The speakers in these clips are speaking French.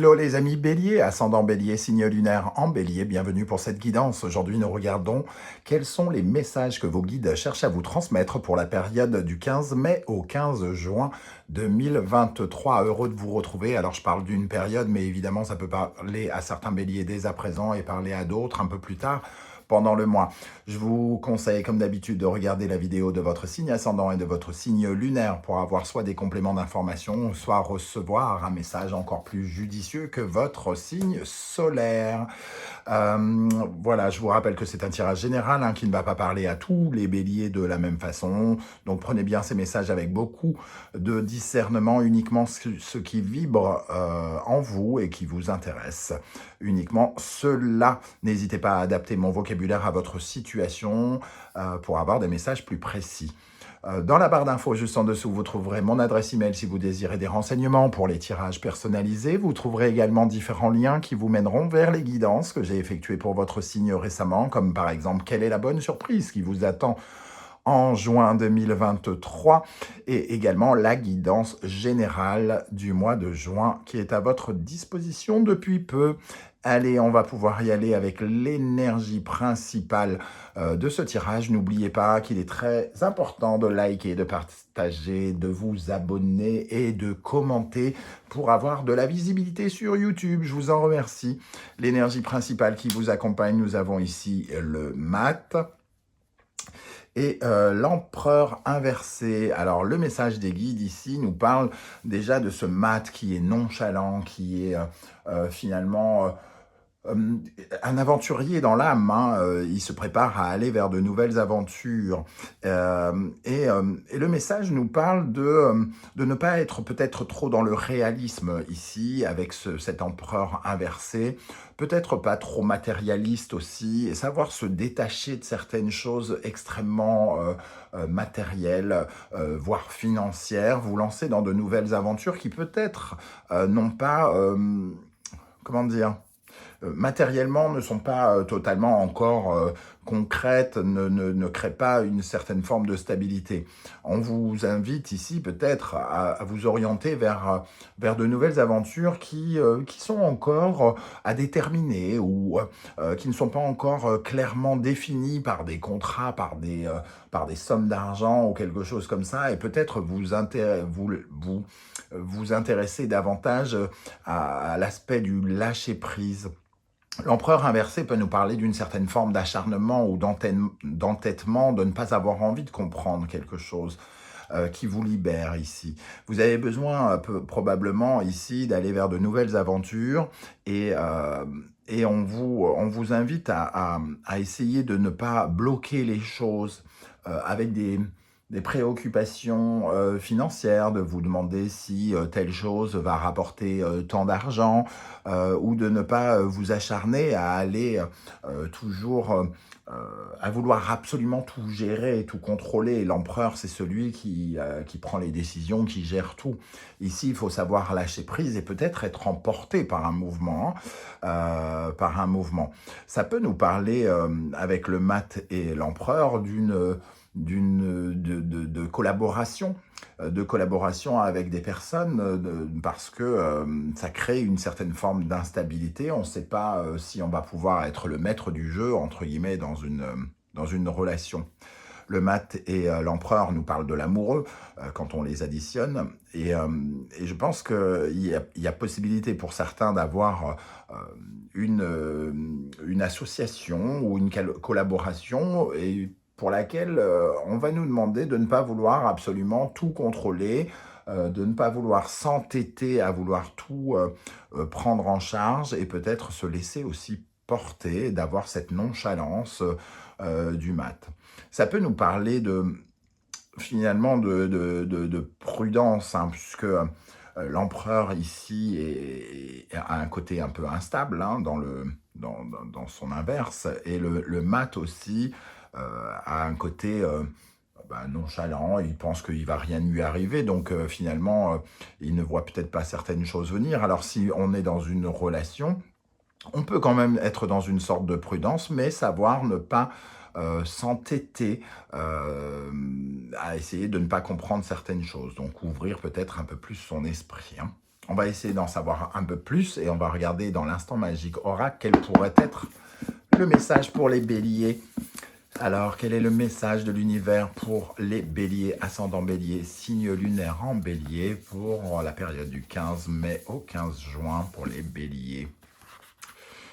Hello les amis Bélier, ascendant Bélier, signe lunaire en Bélier, bienvenue pour cette guidance. Aujourd'hui nous regardons quels sont les messages que vos guides cherchent à vous transmettre pour la période du 15 mai au 15 juin 2023. Heureux de vous retrouver. Alors je parle d'une période, mais évidemment ça peut parler à certains Béliers dès à présent et parler à d'autres un peu plus tard pendant le mois. Je vous conseille, comme d'habitude, de regarder la vidéo de votre signe ascendant et de votre signe lunaire pour avoir soit des compléments d'information, soit recevoir un message encore plus judicieux que votre signe solaire. Voilà, je vous rappelle que c'est un tirage général qui ne va pas parler à tous les béliers de la même façon. Donc prenez bien ces messages avec beaucoup de discernement, uniquement ce qui vibre en vous et qui vous intéresse. Uniquement cela. N'hésitez pas à adapter mon vocabulaire à votre situation pour avoir des messages plus précis. Dans la barre d'infos juste en dessous, vous trouverez mon adresse email si vous désirez des renseignements pour les tirages personnalisés. Vous trouverez également différents liens qui vous mèneront vers les guidances que j'ai effectuées pour votre signe récemment, comme par exemple quelle est la bonne surprise qui vous attend en juin 2023 et également la guidance générale du mois de juin qui est à votre disposition depuis peu. Allez, on va pouvoir y aller avec l'énergie principale de ce tirage. N'oubliez pas qu'il est très important de liker, de partager, de vous abonner et de commenter pour avoir de la visibilité sur YouTube. Je vous en remercie. L'énergie principale qui vous accompagne, nous avons ici le mat et l'empereur inversé. Alors le message des guides ici nous parle déjà de ce mat qui est nonchalant, qui est finalement un aventurier dans l'âme. Il se prépare à aller vers de nouvelles aventures. Et le message nous parle de ne pas être peut-être trop dans le réalisme ici, avec cet empereur inversé, peut-être pas trop matérialiste aussi, et savoir se détacher de certaines choses extrêmement matérielles, voire financières, vous lancer dans de nouvelles aventures qui peut-être n'ont pas, comment dire, matériellement ne sont pas totalement encore concrètes, ne créent pas une certaine forme de stabilité. On vous invite ici peut-être à vous orienter vers de nouvelles aventures qui sont encore à déterminer ou qui ne sont pas encore clairement définies par des contrats, par des sommes d'argent ou quelque chose comme ça, et peut-être vous intéresser davantage à l'aspect du lâcher-prise. L'empereur inversé peut nous parler d'une certaine forme d'acharnement ou d'entêtement, de ne pas avoir envie de comprendre quelque chose qui vous libère ici. Vous avez besoin probablement ici d'aller vers de nouvelles aventures et on vous invite à essayer de ne pas bloquer les choses avec des préoccupations financières, de vous demander si telle chose va rapporter tant d'argent, ou de ne pas vous acharner à aller toujours à vouloir absolument tout gérer et tout contrôler. L'empereur, c'est celui qui prend les décisions, qui gère tout. Ici, il faut savoir lâcher prise et peut-être être emporté par un mouvement. Ça peut nous parler, avec le mat et l'empereur, de collaboration, avec des personnes, parce que ça crée une certaine forme d'instabilité. On ne sait pas si on va pouvoir être le maître du jeu, entre guillemets, dans une relation. Le mat et l'empereur nous parlent de l'amoureux quand on les additionne. Et je pense qu'il y a possibilité pour certains d'avoir une association ou une collaboration et pour laquelle on va nous demander de ne pas vouloir absolument tout contrôler, de ne pas vouloir s'entêter à vouloir tout prendre en charge et peut-être se laisser aussi porter, d'avoir cette nonchalance du mat. Ça peut nous parler finalement de prudence, puisque l'empereur ici a un côté un peu instable dans son inverse, et le mat aussi a un côté nonchalant. Il pense qu'il ne va rien lui arriver, donc finalement il ne voit peut-être pas certaines choses venir. Alors si on est dans une relation, on peut quand même être dans une sorte de prudence, mais savoir ne pas s'entêter à essayer de ne pas comprendre certaines choses. Donc ouvrir peut-être un peu plus son esprit. On va essayer d'en savoir un peu plus et on va regarder dans l'instant magique oracle quel pourrait être le message pour les béliers. Alors, quel est le message de l'univers pour les béliers, ascendant bélier, signe lunaire en bélier pour la période du 15 mai au 15 juin pour les béliers?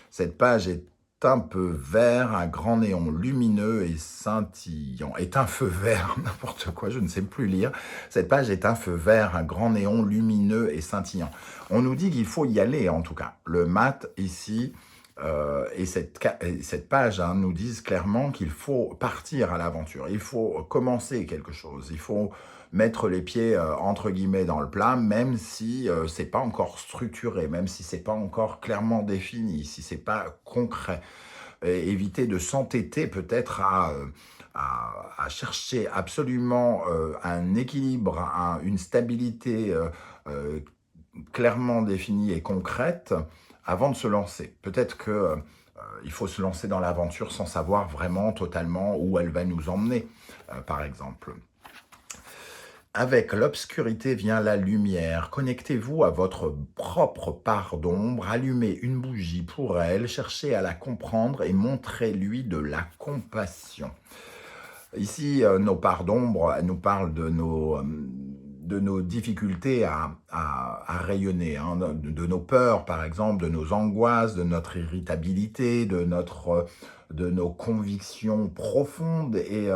Cette page est un peu vert, un grand néon lumineux et scintillant. Est un feu vert, n'importe quoi, je ne sais plus lire. Cette page est un feu vert, un grand néon lumineux et scintillant. On nous dit qu'il faut y aller, en tout cas. Le mat, ici, et cette page nous disent clairement qu'il faut partir à l'aventure. Il faut commencer quelque chose. Il faut mettre les pieds, entre guillemets, dans le plat, même si c'est pas encore structuré, même si c'est pas encore clairement défini, si c'est pas concret. Et éviter de s'entêter peut-être à chercher absolument un équilibre, une stabilité clairement définie et concrète avant de se lancer. Peut-être que il faut se lancer dans l'aventure sans savoir vraiment totalement où elle va nous emmener, par exemple. Avec l'obscurité vient la lumière. Connectez-vous à votre propre part d'ombre, allumez une bougie pour elle, cherchez à la comprendre et montrez-lui de la compassion. Ici, nos parts d'ombre nous parlent de nos difficultés à rayonner, hein, de nos peurs, par exemple, de nos angoisses, de notre irritabilité, de nos convictions profondes et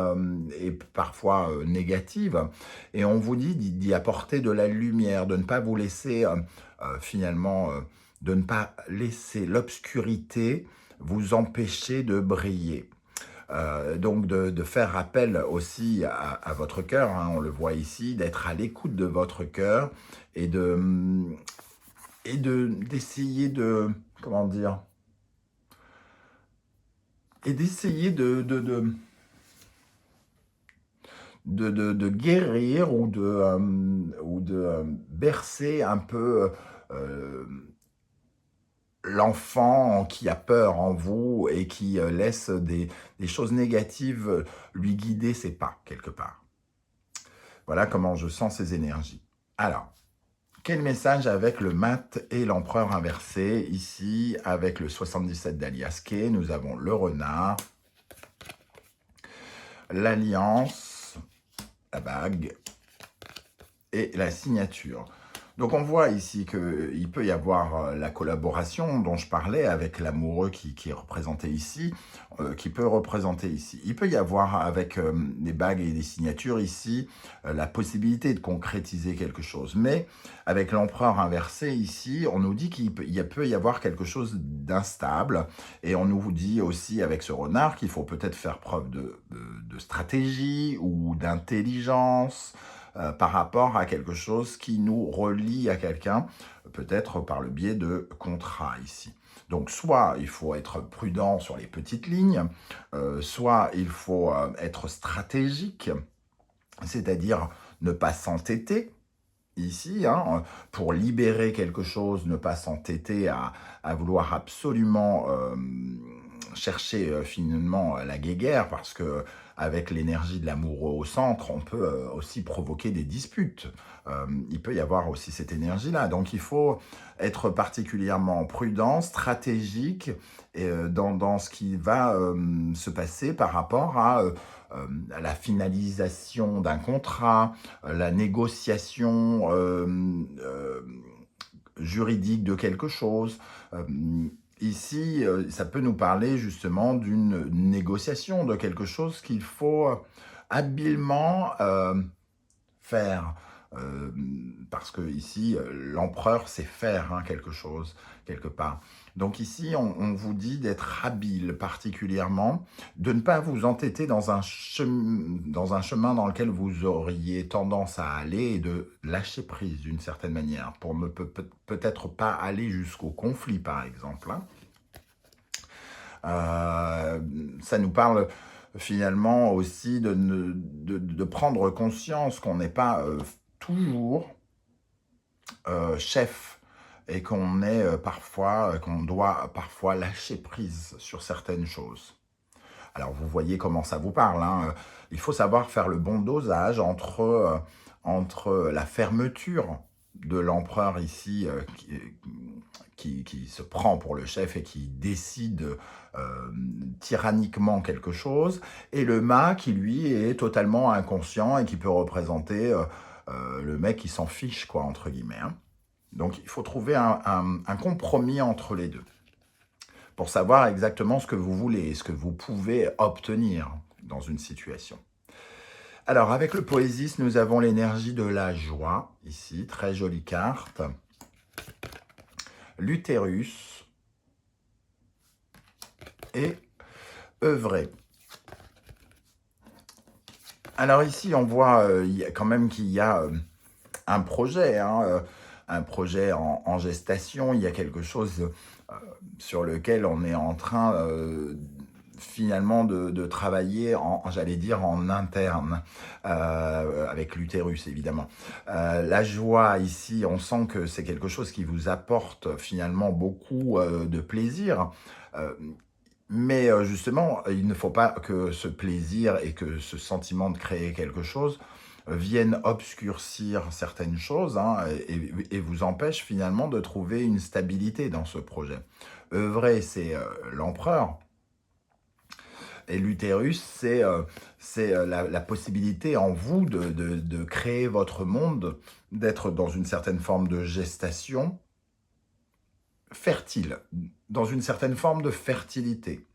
parfois négatives. Et on vous dit d'y apporter de la lumière, de ne pas vous laisser, finalement, de ne pas laisser l'obscurité vous empêcher de briller. Donc de faire appel aussi à votre cœur, hein, on le voit ici, d'être à l'écoute de votre cœur et d'essayer de, comment dire, et d'essayer de guérir ou de bercer un peu l'enfant qui a peur en vous et qui laisse des choses négatives lui guider ses pas, quelque part. Voilà comment je sens ces énergies. Alors, quel message avec le mat et l'empereur inversé? Ici, avec le 77 d'Alias Kay, nous avons le renard, l'alliance, la bague et la signature. Donc on voit ici qu'il peut y avoir la collaboration dont je parlais avec l'amoureux qui est représenté ici, qui peut représenter ici. Il peut y avoir avec des bagues et des signatures ici la possibilité de concrétiser quelque chose. Mais avec l'empereur inversé ici, on nous dit qu'il peut y avoir quelque chose d'instable. Et on nous dit aussi avec ce renard qu'il faut peut-être faire preuve de stratégie ou d'intelligence, par rapport à quelque chose qui nous relie à quelqu'un, peut-être par le biais de contrats ici. Donc soit il faut être prudent sur les petites lignes, soit il faut être stratégique, c'est-à-dire ne pas s'entêter, ici, hein, pour libérer quelque chose, ne pas s'entêter à vouloir absolument chercher finalement la guéguerre, parce que avec l'énergie de l'amoureux au centre, on peut aussi provoquer des disputes. Il peut y avoir aussi cette énergie-là. Donc il faut être particulièrement prudent, stratégique dans ce qui va se passer par rapport à la finalisation d'un contrat, la négociation juridique de quelque chose. Ici, ça peut nous parler justement d'une négociation, de quelque chose qu'il faut habilement faire. Parce que ici, l'empereur, c'est faire hein, quelque chose, quelque part. Donc ici, on vous dit d'être habile particulièrement, de ne pas vous entêter dans un chemin dans lequel vous auriez tendance à aller et de lâcher prise d'une certaine manière, pour ne peut-être pas aller jusqu'au conflit, par exemple. Hein. Ça nous parle finalement aussi de prendre conscience qu'on n'est pas toujours chef et qu'on est qu'on doit parfois lâcher prise sur certaines choses. Alors vous voyez comment ça vous parle, hein. Il faut savoir faire le bon dosage entre la fermeture de l'empereur ici qui se prend pour le chef et qui décide tyranniquement quelque chose, et le mât qui, lui, est totalement inconscient et qui peut représenter le mec qui s'en fiche, quoi, entre guillemets. Hein. Donc, il faut trouver un compromis entre les deux pour savoir exactement ce que vous voulez et ce que vous pouvez obtenir dans une situation. Alors, avec le Poésis, nous avons l'énergie de la joie, ici, très jolie carte. L'utérus et œuvrer. Alors ici, on voit quand même qu'il y a un projet, hein, un projet en gestation. Il y a quelque chose sur lequel on est en train finalement de travailler, j'allais dire, en interne, avec l'utérus, évidemment. La joie, ici, on sent que c'est quelque chose qui vous apporte finalement beaucoup de plaisir. Mais justement, il ne faut pas que ce plaisir et que ce sentiment de créer quelque chose viennent obscurcir certaines choses, hein, et vous empêchent finalement de trouver une stabilité dans ce projet. Œuvrer, c'est l'empereur. Et l'utérus, c'est la possibilité en vous de créer votre monde, d'être dans une certaine forme de gestation fertile, dans une certaine forme de fertilité.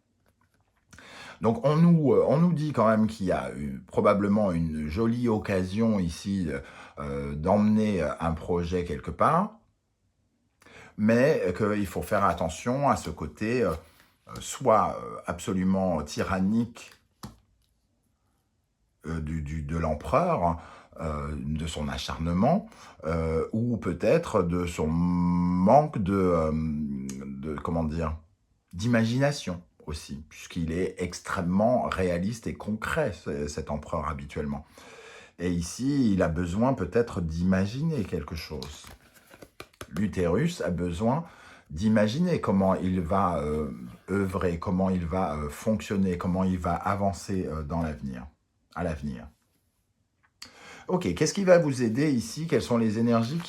Donc on nous dit quand même qu'il y a probablement une jolie occasion ici d'emmener un projet quelque part, mais qu'il faut faire attention à ce côté soit absolument tyrannique de l'empereur, de son acharnement, ou peut-être de son manque comment dire, d'imagination aussi, puisqu'il est extrêmement réaliste et concret, cet empereur, habituellement. Et ici, il a besoin peut-être d'imaginer quelque chose. L'utérus a besoin d'imaginer comment il va œuvrer, comment il va fonctionner, comment il va avancer dans l'avenir, à l'avenir. Ok, qu'est-ce qui va vous aider ici? Quelles sont les énergies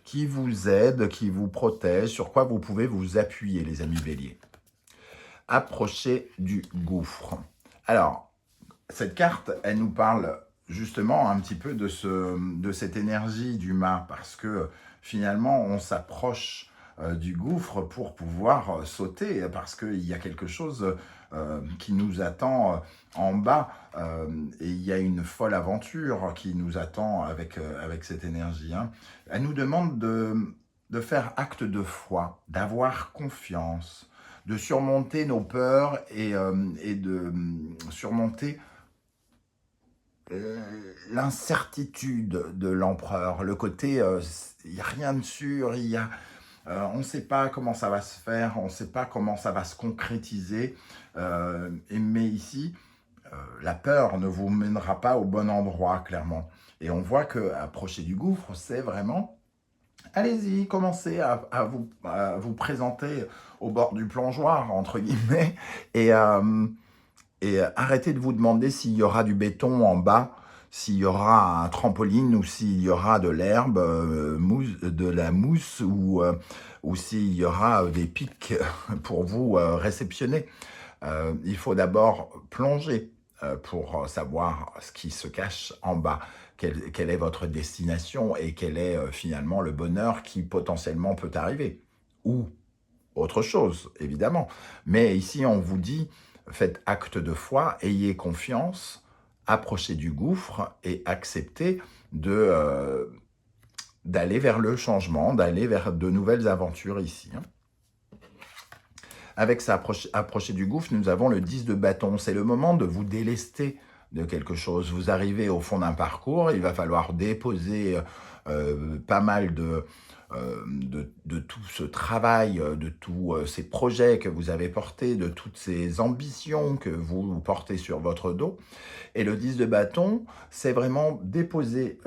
qui vous aident, qui vous protègent? Sur quoi vous pouvez vous appuyer, les amis béliers? Approchez du gouffre. Alors, cette carte, elle nous parle justement un petit peu de cette énergie du mât, parce que finalement, on s'approche du gouffre pour pouvoir sauter, parce qu'il y a quelque chose qui nous attend en bas, et il y a une folle aventure qui nous attend avec cette énergie. Hein. Elle nous demande de faire acte de foi, d'avoir confiance, de surmonter nos peurs et de surmonter l'incertitude de l'empereur, le côté, il n'y a rien de sûr, on ne sait pas comment ça va se faire, on ne sait pas comment ça va se concrétiser, mais ici, la peur ne vous mènera pas au bon endroit, clairement. Et on voit qu'approcher du gouffre, c'est vraiment... Allez-y, commencez à vous présenter au bord du plongeoir, entre guillemets, et arrêtez de vous demander s'il y aura du béton en bas, s'il y aura un trampoline ou s'il y aura de l'herbe, de la mousse ou s'il y aura des pics pour vous réceptionner. Il faut d'abord plonger pour savoir ce qui se cache en bas, quelle est votre destination et quel est finalement le bonheur qui potentiellement peut arriver. Ou autre chose, évidemment. Mais ici, on vous dit, faites acte de foi, ayez confiance, approchez du gouffre et acceptez d'aller vers le changement, d'aller vers de nouvelles aventures ici. Hein. Avec ça, approcher du gouffre, nous avons le 10 de bâton. C'est le moment de vous délester de quelque chose. Vous arrivez au fond d'un parcours, il va falloir déposer pas mal de tout ce travail, de tous ces projets que vous avez portés, de toutes ces ambitions que vous portez sur votre dos. Et le 10 de bâton, c'est vraiment déposer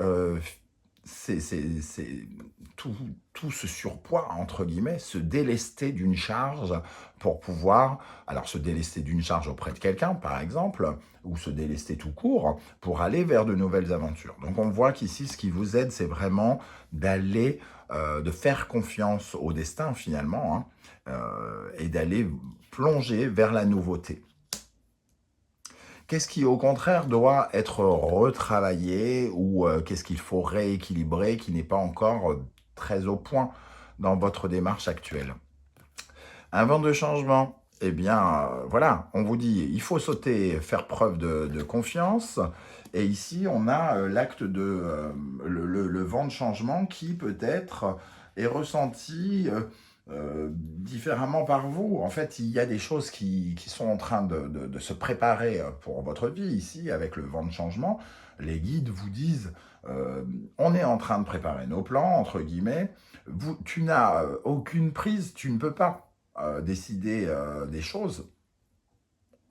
c'est tout, tout ce surpoids, entre guillemets, se délester d'une charge pour pouvoir, alors se délester d'une charge auprès de quelqu'un, par exemple, ou se délester tout court, pour aller vers de nouvelles aventures. Donc on voit qu'ici, ce qui vous aide, c'est vraiment d'aller, de faire confiance au destin, finalement, hein, et d'aller plonger vers la nouveauté. Qu'est-ce qui, au contraire, doit être retravaillé ou qu'est-ce qu'il faut rééquilibrer qui n'est pas encore très au point dans votre démarche actuelle? Un vent de changement, eh bien, voilà, on vous dit, il faut sauter, faire preuve de confiance. Et ici, on a l'acte de le vent de changement qui peut-être est ressenti différemment par vous. En fait, il y a des choses qui sont en train de se préparer pour votre vie ici avec le vent de changement. Les guides vous disent, on est en train de préparer nos plans, entre guillemets. Tu n'as aucune prise, tu ne peux pas décider des choses.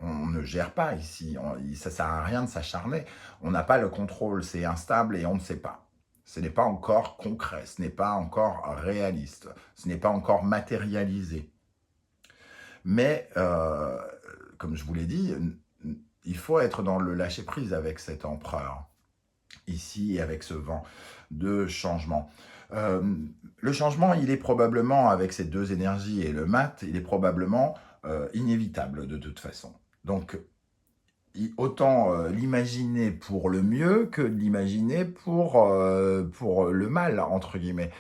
On ne gère pas ici, ça ne sert à rien de s'acharner. On n'a pas le contrôle, c'est instable et on ne sait pas. Ce n'est pas encore concret, ce n'est pas encore réaliste, ce n'est pas encore matérialisé. Mais, comme je vous l'ai dit, il faut être dans le lâcher-prise avec cet empereur, ici, avec ce vent de changement. Le changement, il est probablement, avec ces deux énergies et le mat, il est probablement inévitable de toute façon. Donc, autant l'imaginer pour le mieux que l'imaginer pour le mal, entre guillemets.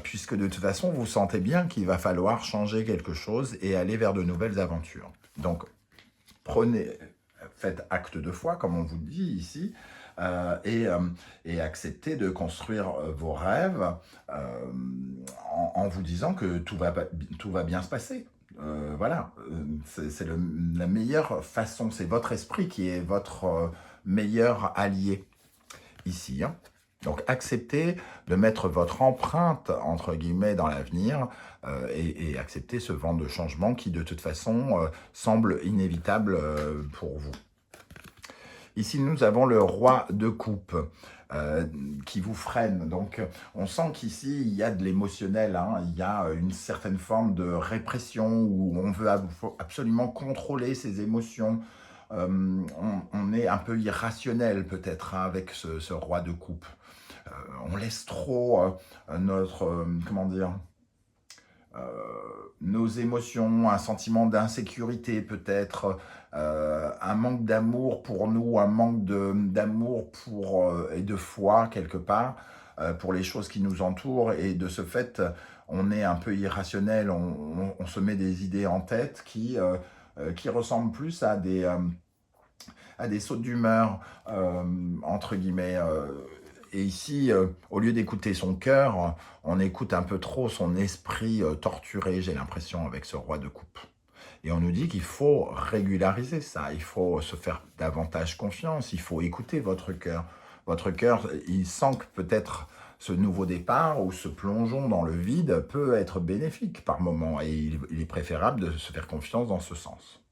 Puisque de toute façon, vous sentez bien qu'il va falloir changer quelque chose et aller vers de nouvelles aventures. Donc, faites acte de foi, comme on vous dit ici, et acceptez de construire vos rêves en vous disant que tout va bien se passer. Voilà, c'est la meilleure façon, c'est votre esprit qui est votre meilleur allié ici, hein. Donc acceptez de mettre votre empreinte, entre guillemets, dans l'avenir et acceptez ce vent de changement qui, de toute façon, semble inévitable pour vous. Ici, nous avons le roi de coupe qui vous freine. Donc, on sent qu'ici, il y a de l'émotionnel, hein. Il y a une certaine forme de répression où on veut absolument contrôler ses émotions. On est un peu irrationnel peut-être hein, avec ce roi de coupe. On laisse trop notre, comment dire, nos émotions, un sentiment d'insécurité peut-être, un manque d'amour pour nous, un manque d'amour et de foi quelque part pour les choses qui nous entourent et de ce fait on est un peu irrationnel, on se met des idées en tête qui ressemblent plus à des sautes d'humeur entre guillemets. Et ici, au lieu d'écouter son cœur, on écoute un peu trop son esprit torturé, j'ai l'impression, avec ce roi de coupe. Et on nous dit qu'il faut régulariser ça, il faut se faire davantage confiance, il faut écouter votre cœur. Votre cœur, il sent que peut-être ce nouveau départ ou ce plongeon dans le vide peut être bénéfique par moment. Et il est préférable de se faire confiance dans ce sens.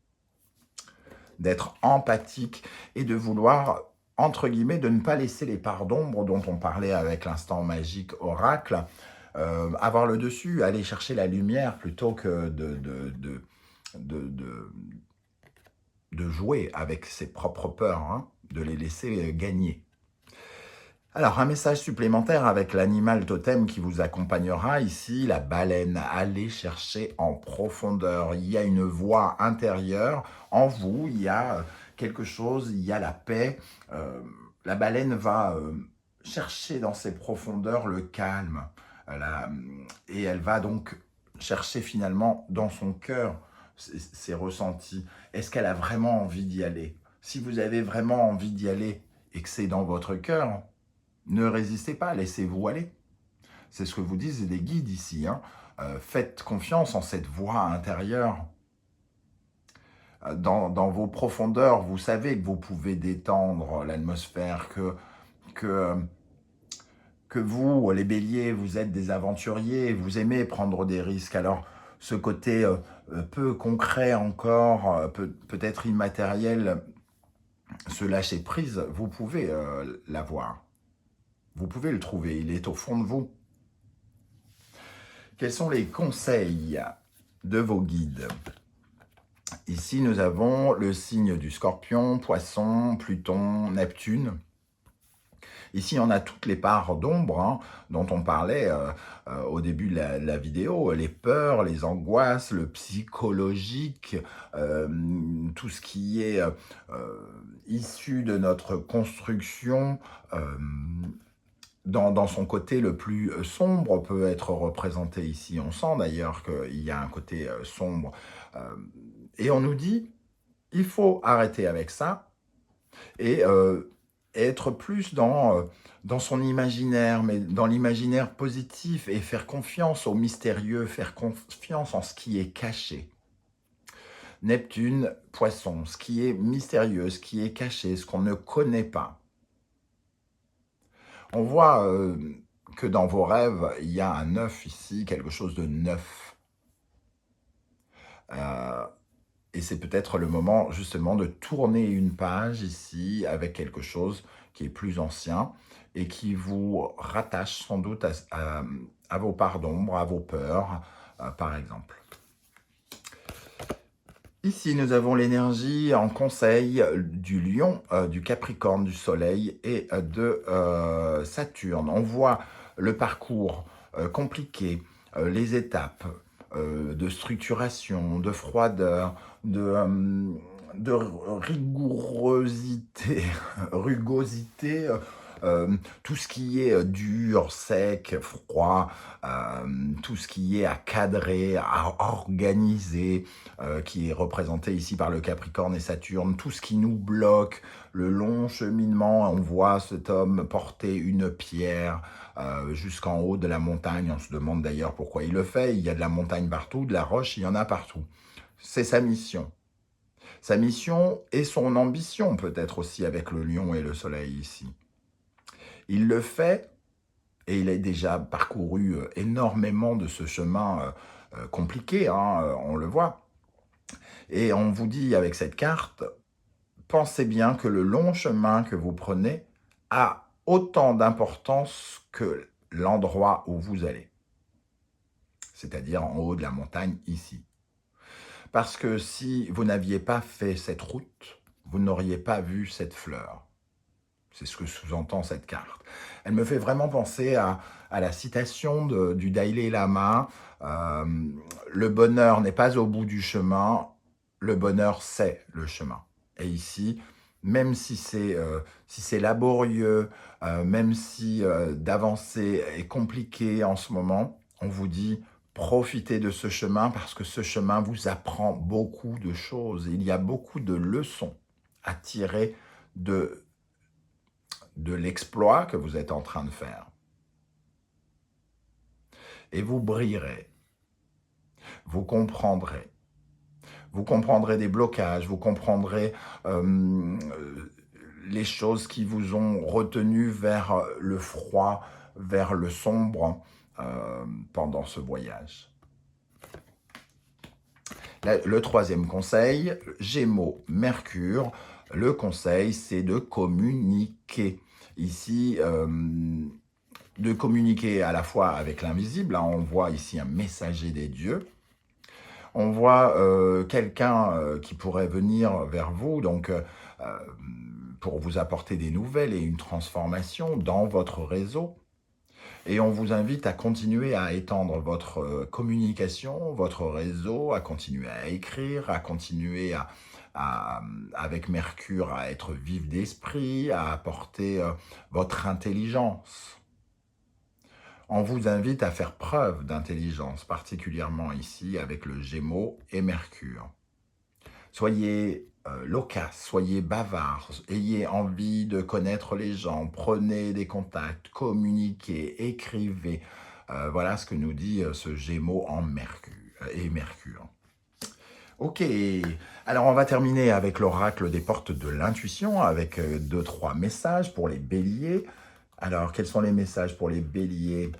D'être empathique et de vouloir entre guillemets, de ne pas laisser les parts d'ombre dont on parlait avec l'instant magique oracle, avoir le dessus, aller chercher la lumière plutôt que de jouer avec ses propres peurs, hein, de les laisser gagner. Alors, un message supplémentaire avec l'animal totem qui vous accompagnera ici, la baleine. Allez chercher en profondeur. Il y a une voix intérieure en vous, il y a quelque chose, il y a la paix. La baleine va chercher dans ses profondeurs le calme. Et elle va donc chercher finalement dans son cœur ses ressentis. Est-ce qu'elle a vraiment envie d'y aller? Si vous avez vraiment envie d'y aller et que c'est dans votre cœur, ne résistez pas, laissez-vous aller. C'est ce que vous disent les guides ici. Hein. Faites confiance en cette voix intérieure. Dans vos profondeurs, vous savez que vous pouvez détendre l'atmosphère, que vous, les béliers, vous êtes des aventuriers, vous aimez prendre des risques. Alors, ce côté peu concret encore, peut-être immatériel, ce lâcher prise, vous pouvez l'avoir. Vous pouvez le trouver, il est au fond de vous. Quels sont les conseils de vos guides? Ici, nous avons le signe du Scorpion, Poisson, Pluton, Neptune. Ici, on a toutes les parts d'ombre dont on parlait au début de la vidéo, les peurs, les angoisses, le psychologique, tout ce qui est issu de notre construction, dans son côté le plus sombre peut être représenté ici. On sent d'ailleurs qu'il y a un côté sombre. Et on nous dit, il faut arrêter avec ça et être plus dans son imaginaire, mais dans l'imaginaire positif et faire confiance au mystérieux, faire confiance en ce qui est caché. Neptune, Poisson, ce qui est mystérieux, ce qui est caché, ce qu'on ne connaît pas. On voit que dans vos rêves, il y a un neuf ici, quelque chose de neuf. Et c'est peut-être le moment justement de tourner une page ici avec quelque chose qui est plus ancien et qui vous rattache sans doute à vos parts d'ombre, à vos peurs, par exemple. Ici, nous avons l'énergie en conseil du Lion, du Capricorne, du Soleil et de Saturne. On voit le parcours compliqué, les étapes de structuration, de froideur, de rigourosité, rugosité, tout ce qui est dur, sec, froid, tout ce qui est à cadrer, à organiser, qui est représenté ici par le Capricorne et Saturne, tout ce qui nous bloque, le long cheminement, on voit cet homme porter une pierre jusqu'en haut de la montagne, on se demande d'ailleurs pourquoi il le fait, il y a de la montagne partout, de la roche, il y en a partout. C'est sa mission. Sa mission et son ambition peut-être aussi avec le lion et le soleil ici. Il le fait et il a déjà parcouru énormément de ce chemin compliqué, on le voit. Et on vous dit avec cette carte, pensez bien que le long chemin que vous prenez a autant d'importance que l'endroit où vous allez. C'est-à-dire en haut de la montagne ici. Parce que si vous n'aviez pas fait cette route, vous n'auriez pas vu cette fleur. C'est ce que sous-entend cette carte. Elle me fait vraiment penser à la citation du Dalai Lama. Le bonheur n'est pas au bout du chemin, le bonheur c'est le chemin. Et ici, même si c'est laborieux, même si d'avancer est compliqué en ce moment, on vous dit profitez de ce chemin parce que ce chemin vous apprend beaucoup de choses. Il y a beaucoup de leçons à tirer de l'exploit que vous êtes en train de faire. Et vous brillerez, vous comprendrez des blocages, vous comprendrez les choses qui vous ont retenu vers le froid, vers le sombre pendant ce voyage. Le troisième conseil, Gémeaux, Mercure, le conseil c'est de communiquer. Ici, de communiquer à la fois avec l'invisible, on voit ici un messager des dieux, on voit quelqu'un qui pourrait venir vers vous, donc pour vous apporter des nouvelles et une transformation dans votre réseau. Et on vous invite à continuer à étendre votre communication, votre réseau, à continuer à écrire, à continuer avec Mercure à être vif d'esprit, à apporter votre intelligence. On vous invite à faire preuve d'intelligence, particulièrement ici avec le Gémeaux et Mercure. Soyez loquace, soyez bavard, ayez envie de connaître les gens, prenez des contacts, communiquez, écrivez. Voilà ce que nous dit ce Gémeaux en Mercure. Ok, alors on va terminer avec l'oracle des portes de l'intuition, avec 2-3 messages pour les béliers. Alors, quels sont les messages pour les béliers?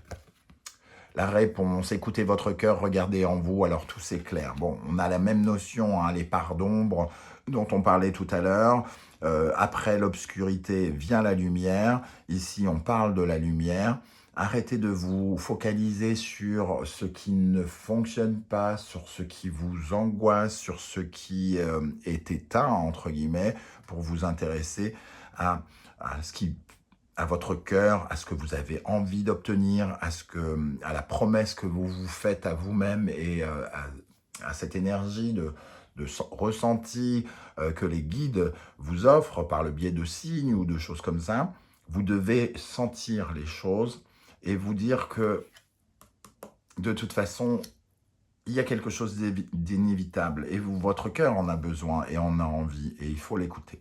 La réponse, écoutez votre cœur, regardez en vous, alors tout s'éclaire. Bon, on a la même notion, les parts d'ombre dont on parlait tout à l'heure. Après l'obscurité vient la lumière. Ici, on parle de la lumière. Arrêtez de vous focaliser sur ce qui ne fonctionne pas, sur ce qui vous angoisse, sur ce qui est éteint, entre guillemets, pour vous intéresser à, à ce qui à votre cœur, à ce que vous avez envie d'obtenir, à la promesse que vous vous faites à vous-même et à cette énergie de ressenti que les guides vous offrent par le biais de signes ou de choses comme ça. Vous devez sentir les choses et vous dire que de toute façon, il y a quelque chose d'inévitable et votre cœur en a besoin et en a envie et il faut l'écouter.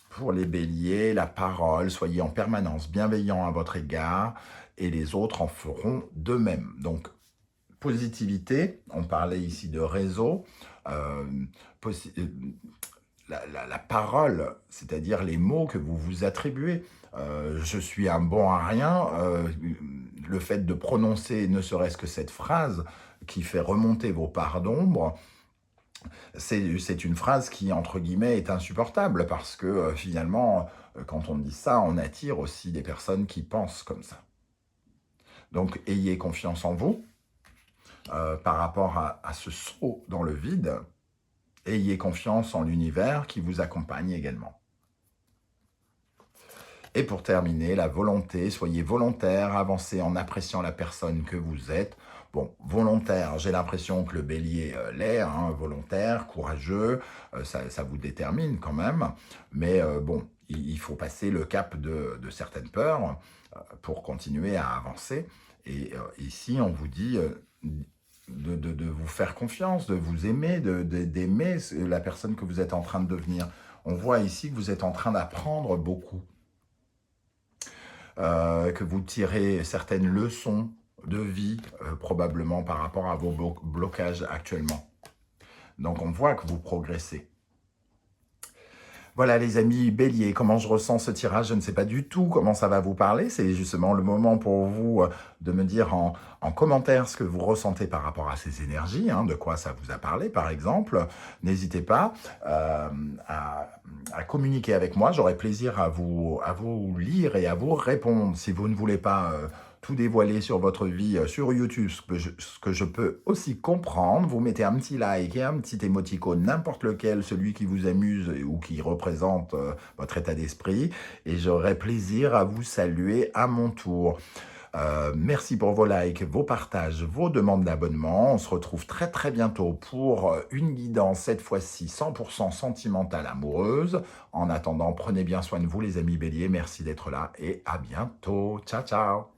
Pour les béliers, la parole, soyez en permanence bienveillant à votre égard et les autres en feront de même. Donc, positivité, on parlait ici de réseau, euh, la parole, c'est-à-dire les mots que vous vous attribuez. Je suis un bon à rien, le fait de prononcer ne serait-ce que cette phrase qui fait remonter vos parts d'ombre, c'est une phrase qui, entre guillemets, est insupportable parce que finalement, quand on dit ça, on attire aussi des personnes qui pensent comme ça. Donc, ayez confiance en vous par rapport à ce saut dans le vide. Ayez confiance en l'univers qui vous accompagne également. Et pour terminer, la volonté, soyez volontaire, avancez en appréciant la personne que vous êtes. Bon, volontaire, j'ai l'impression que le bélier l'est, hein, volontaire, courageux, ça vous détermine quand même. Mais bon, il faut passer le cap de certaines peurs pour continuer à avancer. Et ici, on vous dit de vous faire confiance, de vous aimer, d'aimer la personne que vous êtes en train de devenir. On voit ici que vous êtes en train d'apprendre beaucoup. Que vous tirez certaines leçons de vie, probablement par rapport à vos blocages actuellement. Donc on voit que vous progressez. Voilà les amis béliers, comment je ressens ce tirage, je ne sais pas du tout comment ça va vous parler. C'est justement le moment pour vous de me dire en commentaire ce que vous ressentez par rapport à ces énergies, hein, de quoi ça vous a parlé par exemple. N'hésitez pas à communiquer avec moi, j'aurai plaisir à vous lire et à vous répondre. Si vous ne voulez pas tout dévoiler sur votre vie sur YouTube, ce que je peux aussi comprendre, vous mettez un petit like et un petit émoticône, n'importe lequel, celui qui vous amuse ou qui représente votre état d'esprit, et j'aurai plaisir à vous saluer à mon tour. Merci pour vos likes, vos partages, vos demandes d'abonnement. On se retrouve très très bientôt pour une guidance, cette fois-ci 100% sentimentale amoureuse. En attendant, prenez bien soin de vous les amis béliers. Merci d'être là et à bientôt. Ciao ciao.